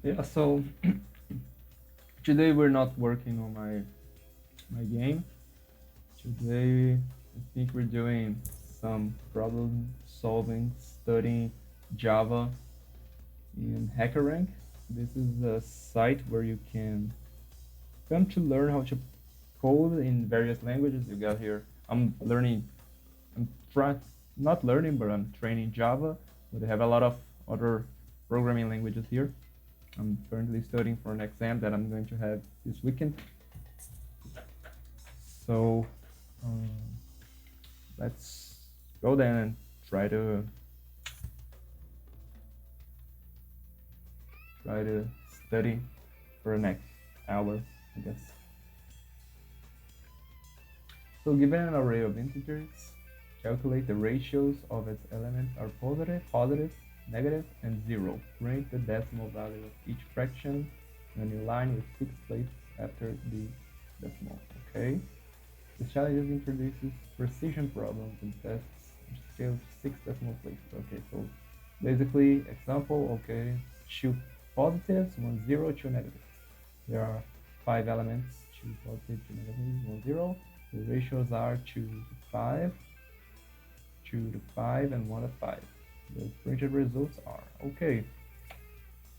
Yeah, so today we're not working on my game. Today I think we're doing some problem solving, studying Java in HackerRank. This is a site where you can come to learn how to code in various languages. You got here. I'm learning. I'm trying not learning, but I'm training Java. But they have a lot of other programming languages here. I'm currently studying for an exam that I'm going to have this weekend. So um, let's go then and try to study for the next hour, I guess. So given an array of integers, calculate the ratios of its elements are positive, negative, and zero. Print the decimal value of each fraction in a new line with 6 places after the decimal. Okay. The challenge introduces precision problems and tests which scale 6 decimal places. Okay, so basically, example, okay, two positives, 1 0, 2 negatives. There are 5 elements, 2 positive, 2 negatives, 1 0. The ratios are 2 to 5, 2 to 5, and 1 to 5. The printed results are okay.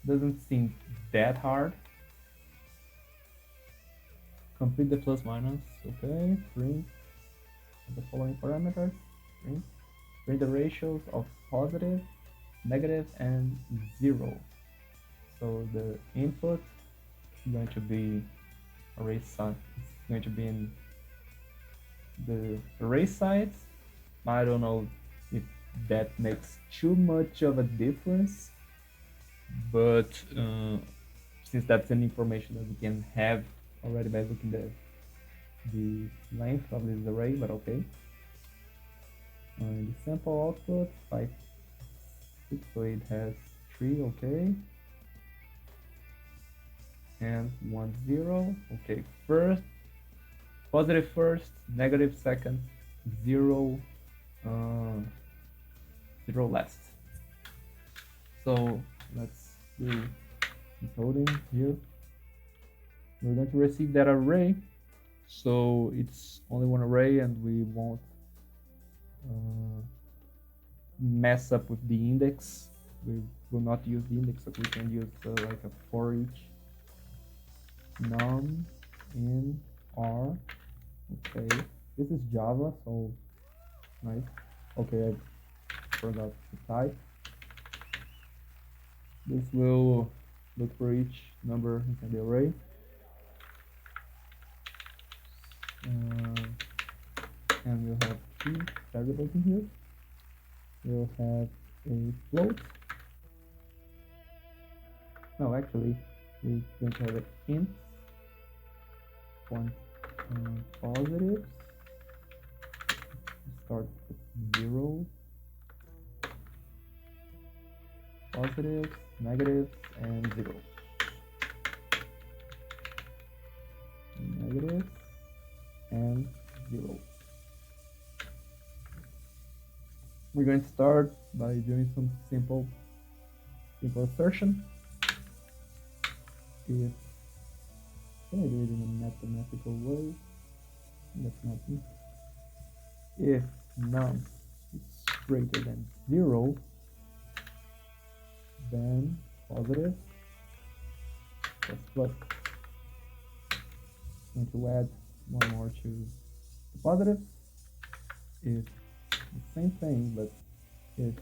Doesn't seem that hard. Complete the plus minus. Okay, print the following parameters. Print the ratios of positive, negative, and zero. So the input is going to be array side. It's going to be in the array sides. I don't know if that makes too much of a difference, but since that's an information that we can have already by looking at the length of this array, but okay. The sample output 5, 6, so it has 3, okay, and 1 0, okay. First, positive first, negative second, 0 0 last. So let's do encoding here. We're going to receive that array, so it's only one array, and we won't mess up with the index. We will not use the index, so we can use like a for each num in r. Okay, this is Java, so nice. Okay, I forgot to type. This will look for each number in the array. And we'll have 2 variables in here. We'll have a float. No, actually, we're going to have an int, one positives. Start with 0, positives, negatives, and 0. Negatives and 0. We're going to start by doing some simple assertion. If can I do it in a mathematical way? That's not me. If num is greater than 0, then positive plus plus. I'm going to add one more to the positives. If the same thing, but if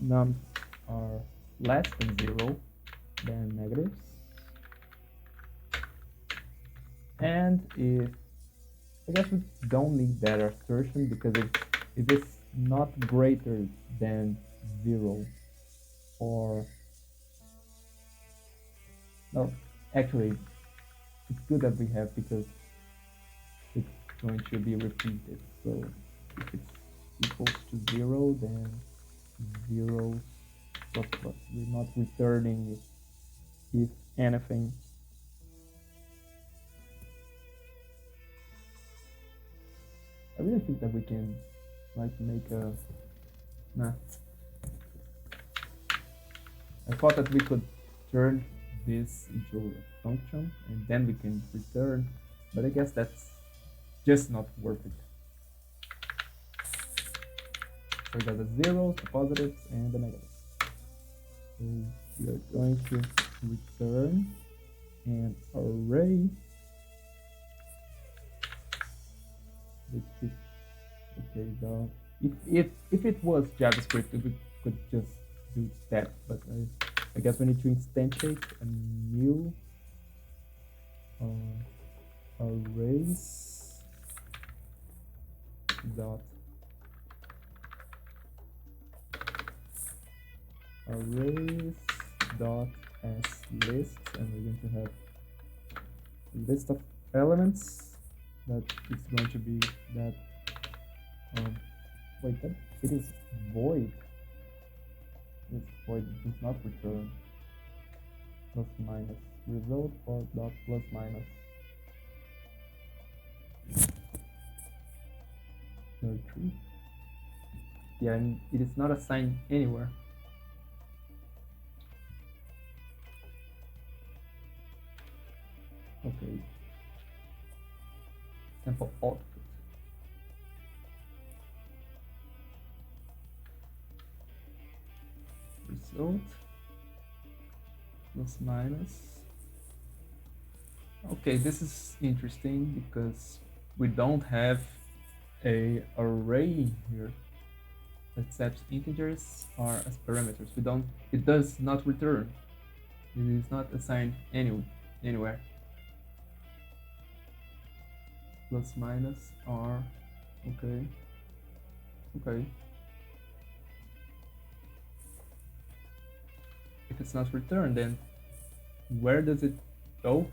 nums are less than 0, then negatives. And if, I guess we don't need that assertion, because if it's not greater than 0, or no, actually it's good that we have, because it's going to be repeated. So if it's equals to 0, then 0 plus plus. We're not returning if anything. I really think that we can like make a I thought that we could turn this into a function and then we can return, but I guess that's just not worth it. So we got the zeros, the positives, and the negatives. So we are going to return an array which is okay. If it was JavaScript, we could just do that, but I guess we need to instantiate a new arrays dot arrays dot as list, and we're going to have a list of elements that is going to be that wait, that it is void. It's void, it does not return plus minus result for dot plus minus 33. Yeah, and it is not assigned anywhere. Okay. Sample output. Result plus minus. Okay, this is interesting because we don't have a array here that accepts integers or as parameters. It does not return. It is not assigned anywhere. Plus minus are okay. If it's not returned, then where does it go?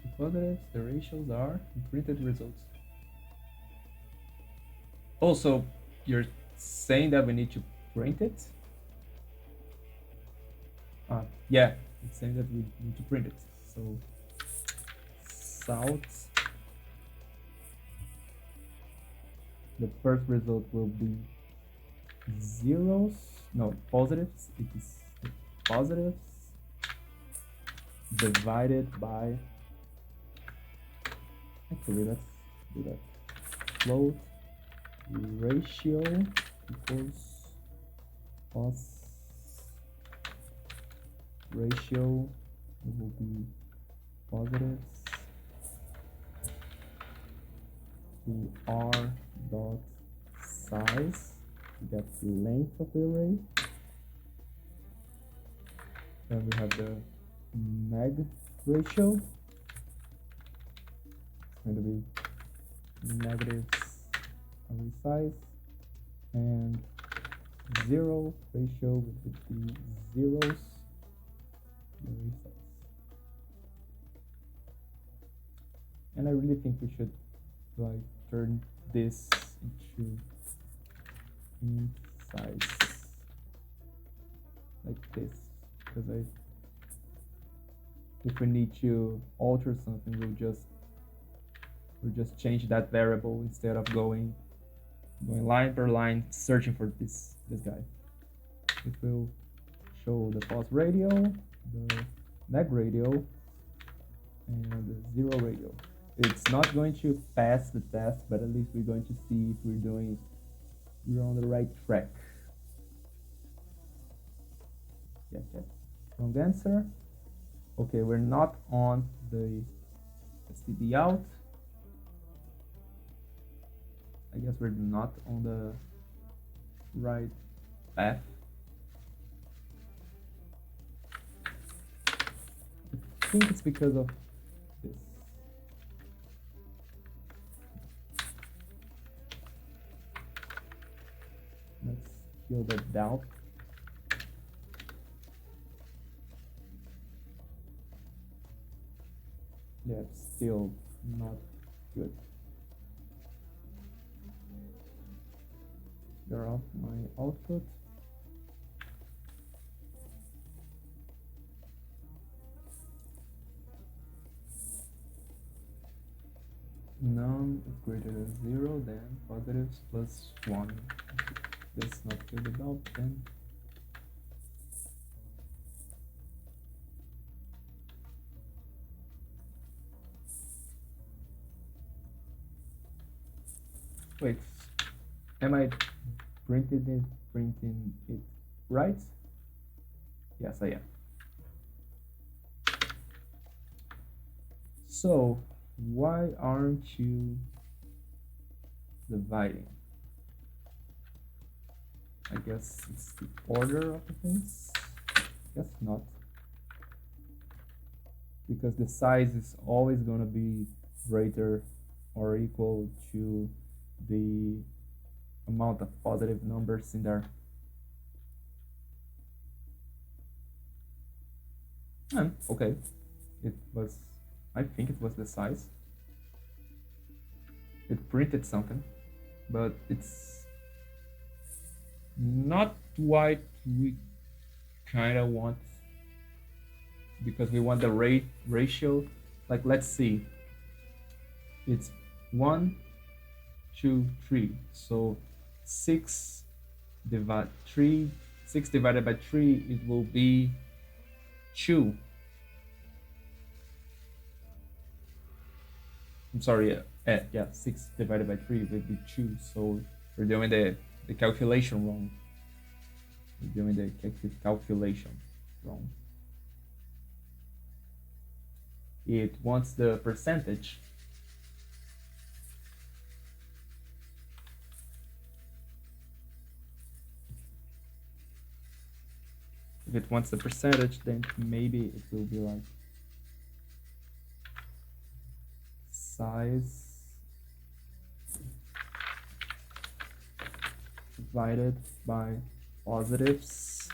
The positives, the ratios are printed results. Also, you're saying that we need to print it? Yeah, it's saying that we need to print it. So salt, the first result will be zeros, no, positives. It is positives divided by, actually let's do that, float ratio equals pos ratio, it will be positives to r dot size to get the length of the array. Then we have the neg ratio. It's going to be negatives array size, and zero ratio would be zeros array size. And I really think we should like turn this into int size like this, because if we need to alter something, we'll just change that variable instead of going line per line searching for this guy. It will show the pos radio, the neg radio, and the zero radio. It's not going to pass the test, but at least we're going to see if we're on the right track. Yeah, wrong answer. Okay, we're not on the std out. I guess we're not on the right path. I think it's because of this. Let's kill the doubt. Yeah, it's still not good. Clear off my output. None is greater than 0, then positives plus 1. This not filled out, then Wait, am I printing it right? Yes, I am. So why aren't you dividing? I guess it's the order of the things. Guess not, because the size is always going to be greater or equal to the amount of positive numbers in there. Okay, it was, I think it was the size. It printed something, but it's not what we kind of want, because we want the ratio. Like, let's see, it's 1, 2, 3. So 6 divided by 3, it will be 2. I'm sorry, yeah, 6 divided by 3 would be 2. So we're doing the calculation wrong. We're doing the calculation wrong. It wants the percentage. If it wants the percentage, then maybe it will be like size divided by positives.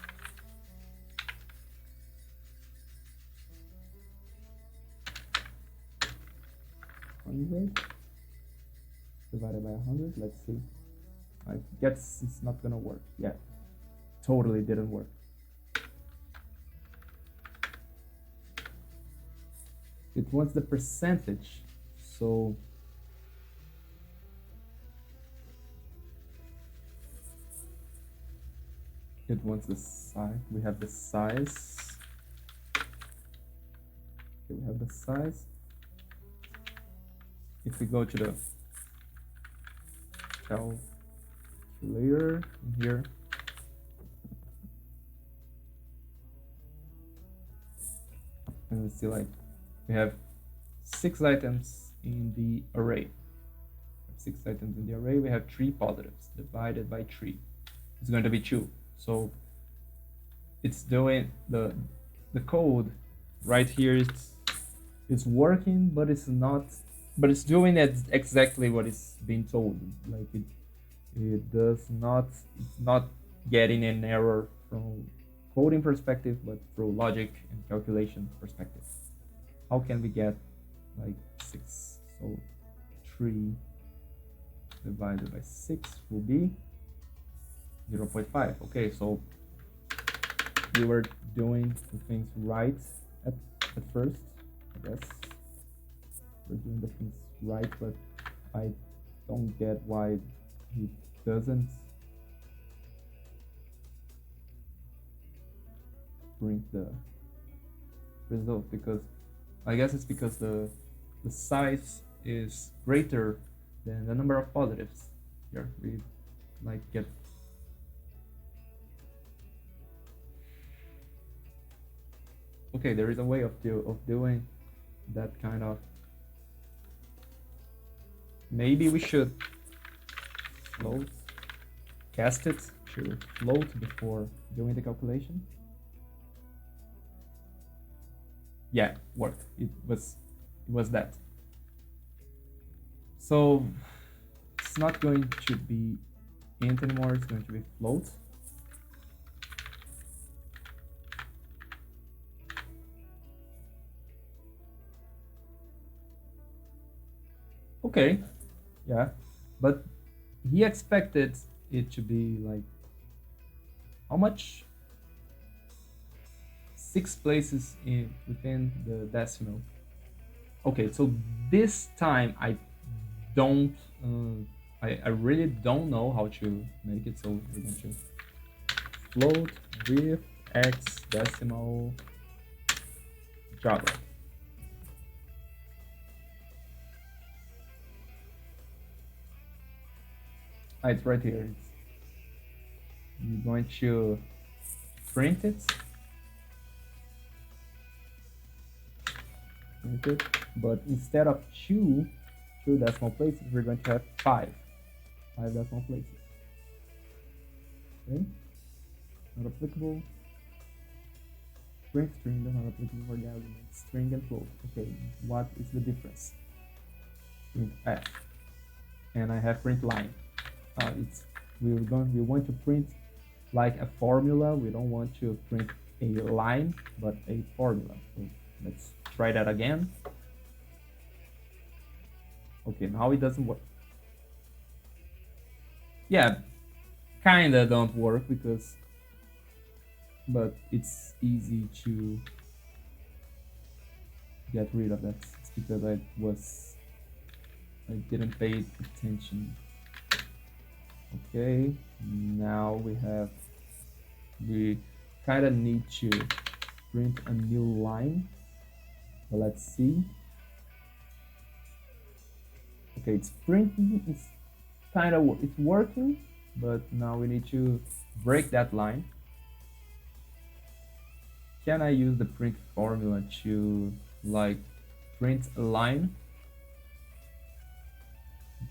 Hundred divided by 100. Let's see. I guess it's not gonna work. Yeah, totally didn't work. It wants the percentage, so it wants the size. We have the size. Okay, we have the size. If we go to the calculator in here, and we see, like, we have 6 items in the array. 6 items in the array. We have 3 positives divided by 3. It's going to be 2. So it's doing the code right here. It's working, but it's not. But it's doing exactly what is being told. Like, it does not. It's not getting an error from coding perspective, but through logic and calculation perspective. How can we get like 6? So 3 divided by 6 will be 0.5. Okay, so we were doing the things right at first, I guess. We're doing the things right, but I don't get why he doesn't print the result, because I guess it's because the size is greater than the number of positives. Here we like get okay. There is a way of doing that kind of. Maybe we should cast it to float before doing the calculation. Yeah, worked. It was that. So it's not going to be int anymore. It's going to be float. Okay, yeah, but he expected it to be like how much? 6 places within the decimal. Okay, so this time I don't. I really don't know how to make it. So we're going to float with x decimal Java. It's right here. You're going to print it, but instead of two decimal places, we're going to have five decimal places. Okay, not applicable. Print string is not applicable for the arguments string and float. Okay, what is the difference? Print f, and I have print line. We want to print like a formula. We don't want to print a line, but a formula. So let's try that again. Okay, now it doesn't work. Yeah, kinda don't work but it's easy to get rid of that. It's because I didn't pay attention. Okay, now we kind of need to print a new line. So let's see. Okay, it's printing. It's working, but now we need to break that line. Can I use the print formula to like print a line?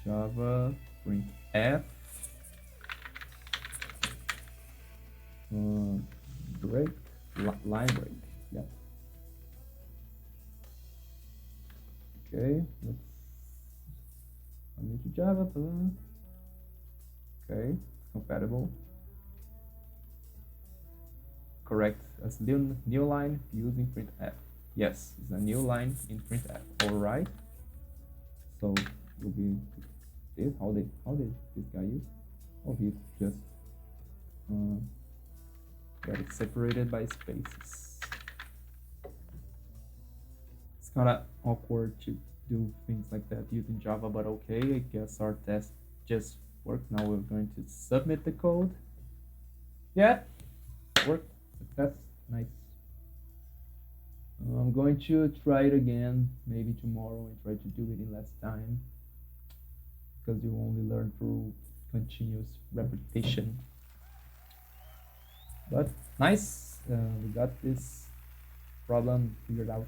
Java print f break line break. Yeah. Okay. Let's come into Java. Okay, compatible. Correct as new line using printf. Yes, it's a new line in printf. All right. So will be this. How did this guy use? Oh, he just got it separated by spaces. It's kind of awkward to do things like that using Java, but okay. I guess our test just worked. Now we're going to submit the code. Yeah, worked. Success. Nice. I'm going to try it again maybe tomorrow and try to do it in less time, because you only learn through continuous repetition. But nice, we got this problem figured out.